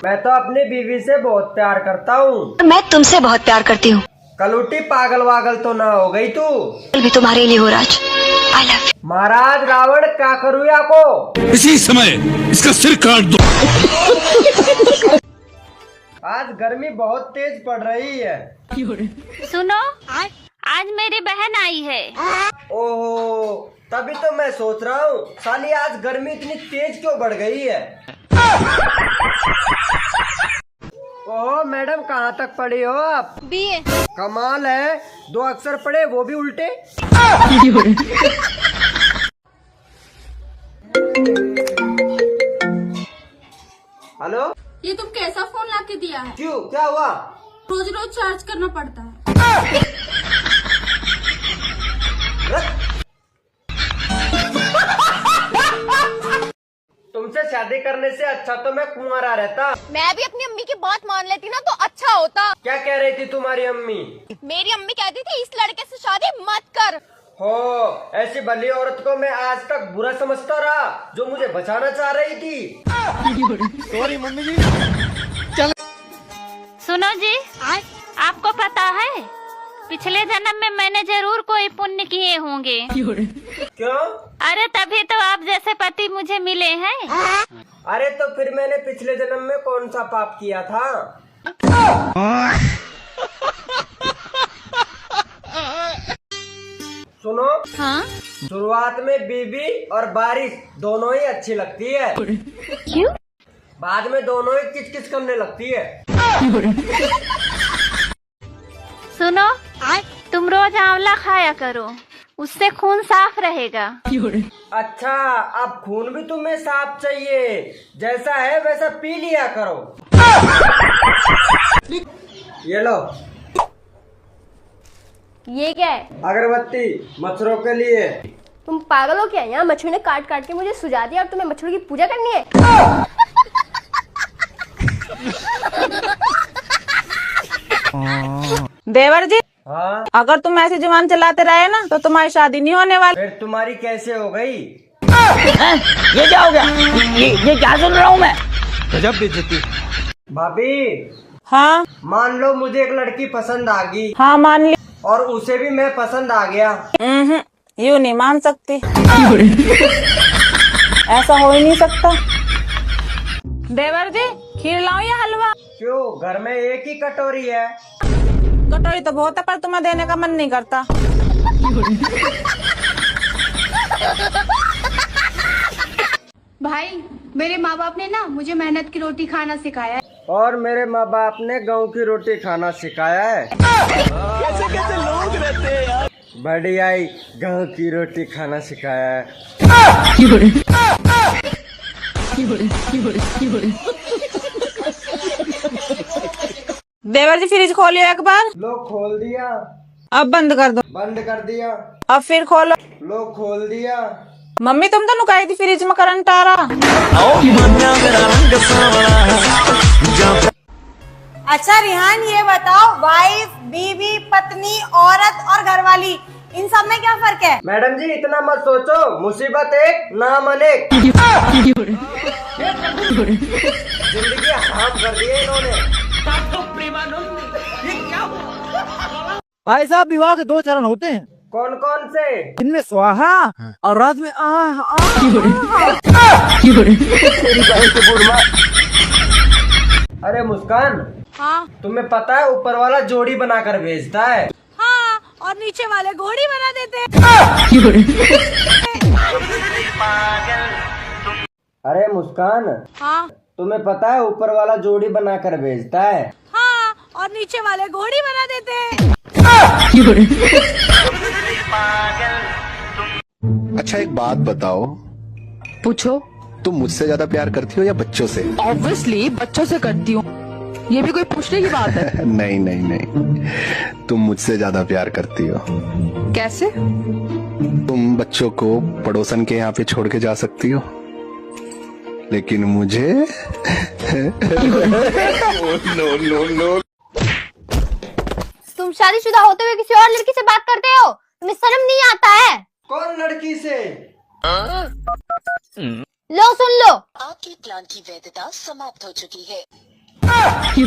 मैं तो अपनी बीवी से बहुत प्यार करता हूँ। मैं तुमसे बहुत प्यार करती हूँ। कलूटी पागल वागल तो ना हो गई तू? भी तुम्हारे लिए हो Raj. I love you. Maharaj Ravan क्या करूँ को? इसी समय इसका सिर काट दो। आज गर्मी बहुत तेज पड़ रही है। सुनो, आज मेरी बहन आई है। ओहो, तभी तो मैं सोच रहा हूँ साली आज गर्मी इतनी तेज क्यों बढ़ गई है। ओह मैडम, कहाँ तक पढ़ी हो आप? बीए। कमाल है, 2 अक्षर पढ़े वो भी उल्टे। हेलो, ये तुम कैसा फोन लाके दिया है? क्यों, क्या हुआ? रोज रोज चार्ज करना पड़ता है। तुमसे शादी करने से अच्छा तो मैं कुंवारा रहता। मैं भी अपनी अम्मी की बात मान लेती ना तो अच्छा होता। क्या कह रही थी तुम्हारी अम्मी? मेरी अम्मी कहती थी इस लड़के से शादी मत कर। हो, ऐसी भली औरत को मैं आज तक बुरा समझता रहा जो मुझे बचाना चाह रही थी। सॉरी मम्मी जी। सुनो जी, आपको पता है पिछले जन्म में मैंने जरूर कोई पुण्य किए होंगे। क्यों? अरे तभी तो आप जैसे पति मुझे मिले हैं। अरे तो फिर मैंने पिछले जन्म में कौन सा पाप किया था? सुनो, हाँ? शुरुआत में बीबी और बारिश दोनों ही अच्छी लगती है। क्यों? बाद में दोनों ही किच-किच करने लगती है। सुनो, तुम रोज आंवला खाया करो, उससे खून साफ रहेगा। अच्छा, अब खून भी तुम्हें साफ चाहिए? जैसा है वैसा पी लिया करो। ये लो। ये क्या है? अगरबत्ती, मच्छरों के लिए। तुम पागल हो क्या? यहाँ मच्छर ने काट काट के मुझे सुझा दिया और तुम्हें मच्छरों की पूजा करनी है? देवर जी, हाँ, अगर तुम ऐसी जुबान चलाते रहे ना तो तुम्हारी शादी नहीं होने वाली। फिर तुम्हारी कैसे हो गई? ये क्या हो गया? ये क्या सुन रहा हूँ मैं? गजब बेइज्जती। भाभी, हाँ मान लो मुझे एक लड़की पसंद आ गई हाँ मान ली। और उसे भी मैं पसंद आ गया। यूँ नहीं मान सकती। ऐसा हो ही नहीं सकता। देवर जी, खीर लाऊं या हलवा? क्यों, घर में एक ही कटोरी है। कटोरी तो बहुत है पर तुम्हें देने का मन नहीं करता। भाई, मेरे माँ बाप ने ना मुझे मेहनत की रोटी खाना सिखाया है। और मेरे माँ बाप ने गाँव की रोटी खाना सिखाया है। कैसे कैसे लोग रहते हैं यार। बढ़िया ही गाँव की रोटी खाना सिखाया है। देवर जी, फ्रिज खोलियो एक बार। लो खोल दिया। अब बंद कर दो। बंद कर दिया। अब फिर खोलो। लो खोल दिया। मम्मी, तुम तो नुकाई थी फ्रिज में करंट आ रहा। अच्छा रिहान, ये बताओ, वाइफ, बीवी, पत्नी, औरत और घरवाली, इन सब में क्या फर्क है? मैडम जी, इतना मत सोचो, मुसीबत एक नाम अनेक। जिंदगी हराम कर दी है इन्होंने। भाई साहब, विवाह के 2 चरण होते हैं। कौन कौन से? इनमें स्वाहा और रात में अरे मुस्कान, हाँ तुम्हें पता है ऊपर वाला जोड़ी बनाकर भेजता है। हाँ, और नीचे वाले घोड़ी बना देते हैं। अरे मुस्कान, हाँ तुम्हें पता है ऊपर वाला जोड़ी बनाकर भेजता है। हाँ, और नीचे वाले घोड़ी बना देते हैं। अच्छा एक बात बताओ, पूछो। तुम मुझसे ज्यादा प्यार करती हो या बच्चों से? ऑब्वियसली बच्चों से करती हूँ, ये भी कोई पूछने की बात है? नहीं नहीं नहीं, तुम मुझसे ज्यादा प्यार करती हो। कैसे? तुम बच्चों को पड़ोसन के यहाँ पे छोड़ के जा सकती हो, लेकिन मुझे नो नो नो। तुम शादीशुदा होते हुए किसी और लड़की से बात करते हो? तुम्हें शर्म नहीं आता है? कौन लड़की से? लो सुन लो। आपके प्लान की वैधता समाप्त हो चुकी है। ये